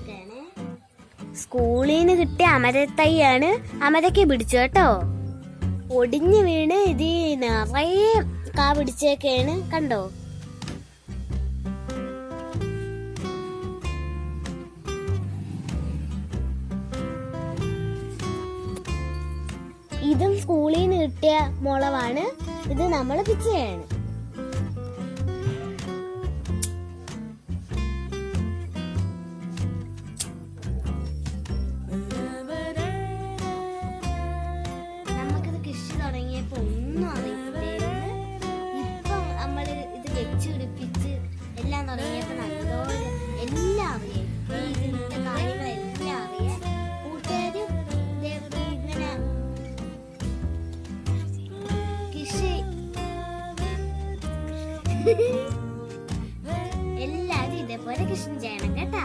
കൊടുക്കാണ്. സ്കൂളിൽ നിന്ന് കിട്ടിയ അമരത്തൈയാണ്. അമരയ്ക്ക് പിടിച്ചു കേട്ടോ. ഒടിഞ്ഞു വീണ് ഇത് നിറയെ കാ പിടിച്ചേക്കാണ്. കണ്ടോ? ഇതും സ്കൂളിൽ നിന്ന് കിട്ടിയ മുളവാണ്. ഇത് നമ്മൾ പിച്ചയാണ്. നമുക്കിത് കൃഷി തുടങ്ങിയപ്പോ ഒന്നും അറിയില്ലായിരുന്നു. ഇപ്പം നമ്മൾ ഇത് വെച്ച് പിടിപ്പിച്ച് എല്ലാം തുടങ്ങിയപ്പോ നല്ലപോലെ എല്ലാം അറിയാം. ഇതിന്റെ കാര്യങ്ങളെല്ലാം അറിയാം. കൂട്ടുകാരും ഇങ്ങനെ എല്ലാരും ഇതേപോലെ കൃഷി ചെയ്യണം കേട്ടാ.